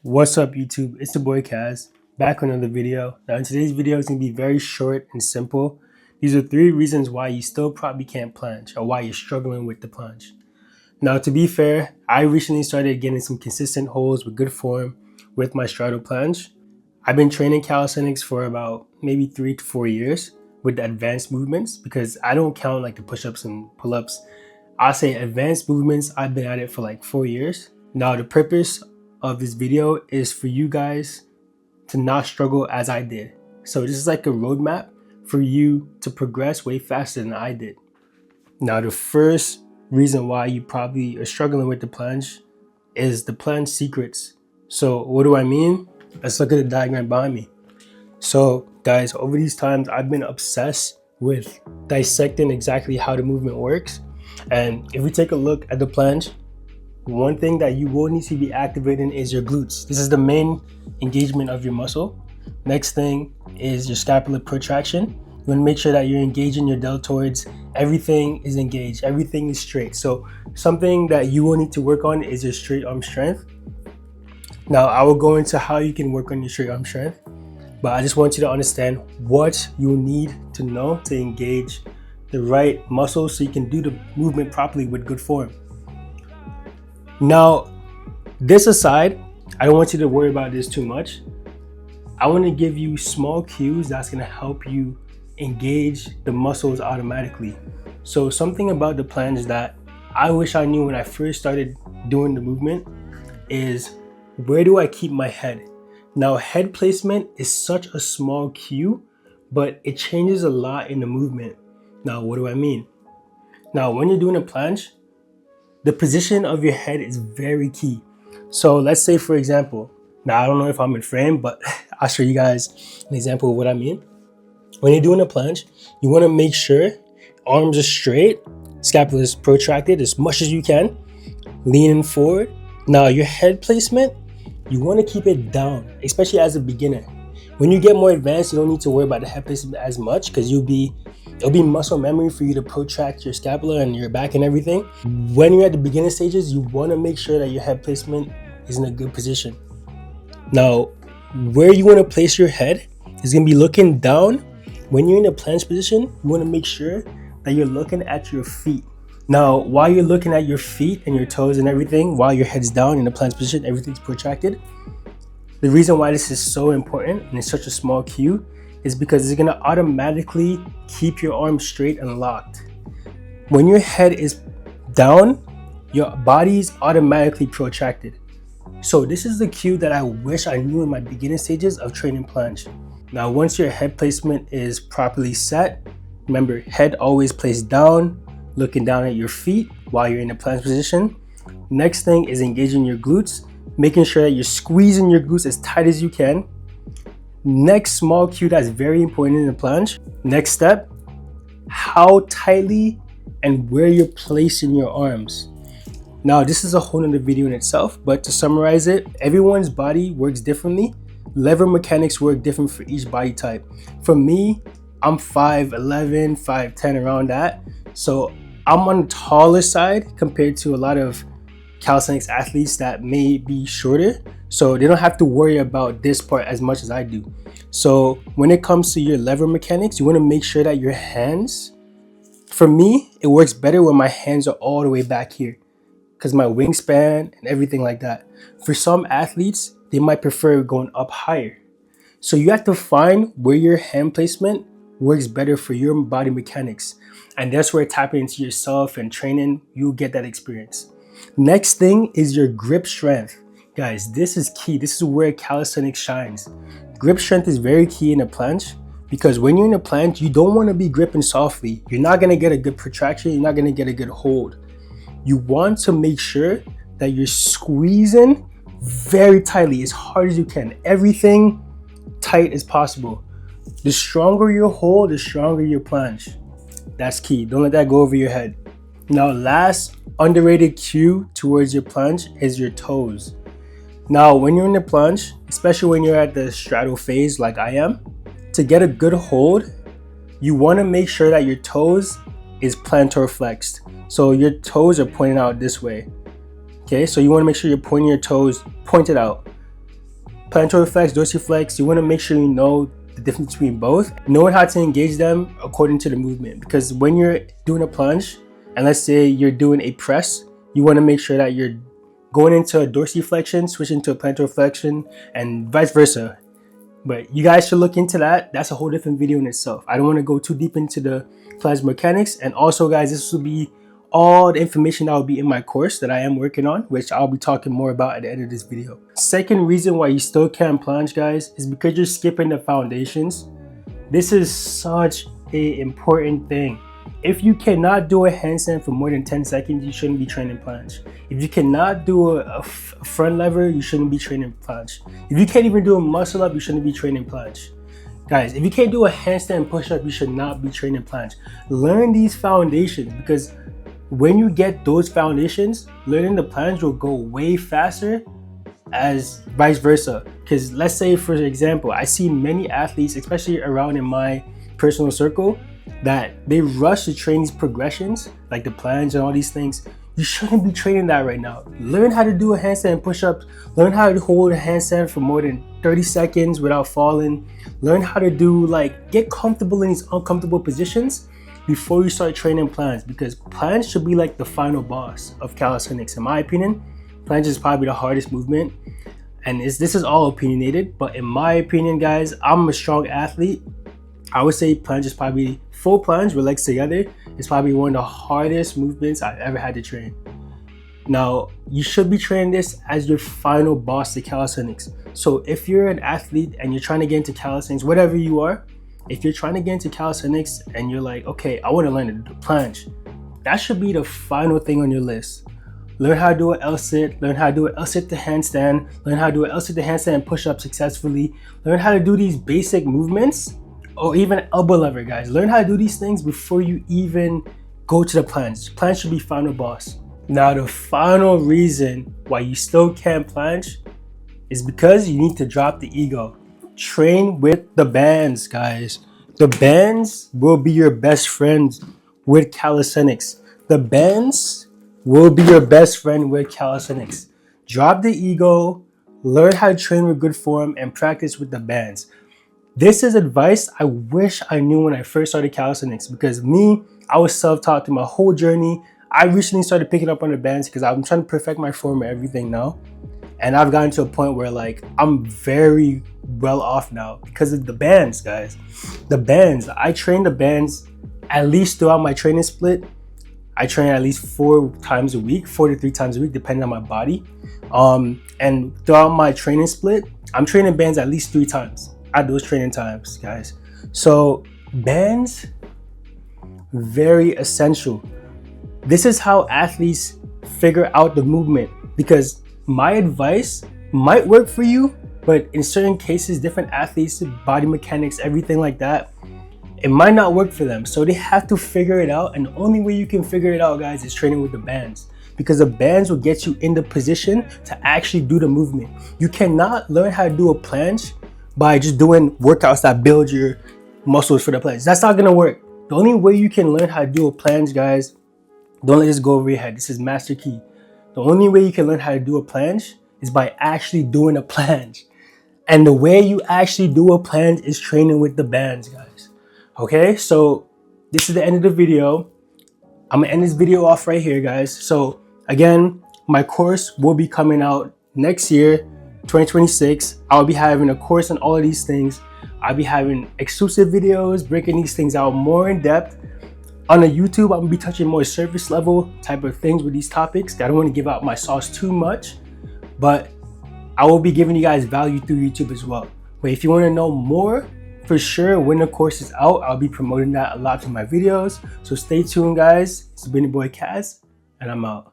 What's up YouTube? It's the boy Kaz, back with another video. Now in today's video, it's going to be very short and simple. These are 3 reasons why you still probably can't planche or why you're struggling with the planche. Now to be fair, I recently started getting some consistent holds with good form with my straddle planche. I've been training calisthenics for about maybe 3 to 4 years with the advanced movements because I don't count like the push-ups and pull-ups. I say advanced movements, I've been at it for like 4 years. Now the purpose of this video is for you guys to not struggle as I did. So this is like a roadmap for you to progress way faster than I did. Now the first reason why you probably are struggling with the planche is the planche secrets. So what do I mean? Let's look at the diagram behind me. So guys, over these times I've been obsessed with dissecting exactly how the movement works. And if we take a look at the planche, one thing that you will need to be activating is your glutes. This is the main engagement of your muscle. Next thing is your scapular protraction. You want to make sure that you're engaging your deltoids. Everything is engaged. Everything is straight. So something that you will need to work on is your straight arm strength. Now I will go into how you can work on your straight arm strength, but I just want you to understand what you need to know to engage the right muscles so you can do the movement properly with good form. Now, this aside, I don't want you to worry about this too much. I want to give you small cues that's going to help you engage the muscles automatically. So something about the planche that I wish I knew when I first started doing the movement is, where do I keep my head? Now, head placement is such a small cue, but it changes a lot in the movement. Now, what do I mean? Now, when you're doing a planche, the position of your head is very key. So let's say, for example, now I don't know if I'm in frame, but I'll show you guys an example of what I mean. When you're doing a planche, you want to make sure arms are straight, scapula is protracted as much as you can, leaning forward. Now your head placement, you want to keep it down, especially as a beginner. When you get more advanced, you don't need to worry about the head placement as much because it'll be muscle memory for you to protract your scapula and your back and everything. When you're at the beginning stages, you want to make sure that your head placement is in a good position. Now, where you want to place your head is going to be looking down. When you're in a planche position, you want to make sure that you're looking at your feet. Now, while you're looking at your feet and your toes and everything, while your head's down in the planche position, everything's protracted. The reason why this is so important and it's such a small cue is because it's going to automatically keep your arms straight and locked. When your head is down, your body is automatically protracted. So this is the cue that I wish I knew in my beginning stages of training planche. Now, once your head placement is properly set, remember, head always placed down, looking down at your feet while you're in the planche position. Next thing is engaging your glutes, making sure that you're squeezing your glutes as tight as you can. Next small cue that's very important in the planche. Next step, how tightly and where you're placing your arms. Now this is a whole nother video in itself, but to summarize it, everyone's body works differently. Lever mechanics work different for each body type. For me, I'm 5'11", 5'10", around that. So I'm on the taller side compared to a lot of calisthenics athletes that may be shorter, so they don't have to worry about this part as much as I do. So when it comes to your lever mechanics, you want to make sure that your hands, for me, it works better when my hands are all the way back here because my wingspan and everything like that. For some athletes, they might prefer going up higher. So you have to find where your hand placement works better for your body mechanics, and that's where tapping into yourself and training, you'll get that experience. Next thing is your grip strength. Guys, this is key. This is where calisthenics shines. Grip strength is very key in a planche because when you're in a planche, you don't want to be gripping softly. You're not going to get a good protraction. You're not going to get a good hold. You want to make sure that you're squeezing very tightly, as hard as you can. Everything tight as possible. The stronger your hold, the stronger your planche. That's key. Don't let that go over your head. Now, last underrated cue towards your planche is your toes. Now, when you're in the planche, especially when you're at the straddle phase like I am, to get a good hold, you want to make sure that your toes is plantar flexed. So your toes are pointing out this way. Okay, so you want to make sure you're pointing your toes pointed out. plantar flex, dorsiflex, you want to make sure you know the difference between both, knowing how to engage them according to the movement. Because when you're doing a plunge, and let's say you're doing a press, you want to make sure that you're going into a dorsiflexion, switching to a plantar flexion, and vice versa. But you guys should look into that. That's a whole different video in itself. I don't want to go too deep into the plunge mechanics. And also, guys, this will be all the information that will be in my course that I am working on, which I'll be talking more about at the end of this video. Second reason why you still can't plunge, guys, is because you're skipping the foundations. This is such an important thing. If you cannot do a handstand for more than 10 seconds, you shouldn't be training planche. If you cannot do a front lever, you shouldn't be training planche. If you can't even do a muscle up, you shouldn't be training planche. Guys, if you can't do a handstand push-up, you should not be training planche. Learn these foundations, because when you get those foundations, learning the planche will go way faster as vice versa. Because let's say, for example, I see many athletes, especially around in my personal circle, that they rush to train these progressions, like the planche and all these things. You shouldn't be training that right now. Learn how to do a handstand push-ups. Learn how to hold a handstand for more than 30 seconds without falling. Learn how to do, get comfortable in these uncomfortable positions before you start training planche, because planche should be like the final boss of calisthenics. In my opinion, planche is probably the hardest movement. And this is all opinionated, but in my opinion, guys, I'm a strong athlete. I would say planche is probably, full planche with legs together, is probably one of the hardest movements I've ever had to train. Now, you should be training this as your final boss to calisthenics. So if you're an athlete and you're trying to get into calisthenics, whatever you are, if you're trying to get into calisthenics and you're like, okay, I want to learn to do planche, that should be the final thing on your list. Learn how to do an L-sit, learn how to do an L-sit to handstand, learn how to do an L-sit to handstand and push up successfully, learn how to do these basic movements, or even elbow lever, guys. Learn how to do these things before you even go to the planche. Planche should be final boss. Now, the final reason why you still can't planche is because you need to drop the ego. Train with the bands, guys. The bands will be your best friends with calisthenics. The bands will be your best friend with calisthenics. Drop the ego, learn how to train with good form, and practice with the bands. This is advice I wish I knew when I first started calisthenics, because me, I was self-taught through my whole journey. I recently started picking up on the bands because I'm trying to perfect my form and everything now. And I've gotten to a point where I'm very well off now because of the bands, guys. The bands, I train the bands at least throughout my training split. I train at least 4 times a week, 4 to 3 times a week, depending on my body. And throughout my training split, I'm training bands at least 3 times at those training times, guys. So bands, very essential. This is how athletes figure out the movement, because my advice might work for you, but in certain cases, different athletes, body mechanics, everything like that, it might not work for them. So they have to figure it out. And the only way you can figure it out, guys, is training with the bands, because the bands will get you in the position to actually do the movement. You cannot learn how to do a planche by just doing workouts that build your muscles for the planche. That's not gonna work. The only way you can learn how to do a planche, guys, don't let this go over your head. This is master key. The only way you can learn how to do a planche is by actually doing a planche. And the way you actually do a planche is training with the bands, guys. Okay, so this is the end of the video. I'm gonna end this video off right here, guys. So again, my course will be coming out next year, 2026. I'll be having a course on all of these things. I'll be having exclusive videos, breaking these things out more in depth. On the YouTube, I'm gonna be touching more surface level type of things with these topics. I don't want to give out my sauce too much, but I will be giving you guys value through YouTube as well. But if you want to know more, for sure, when the course is out, I'll be promoting that a lot in my videos. So stay tuned, guys. It's been your boy Kaz, and I'm out.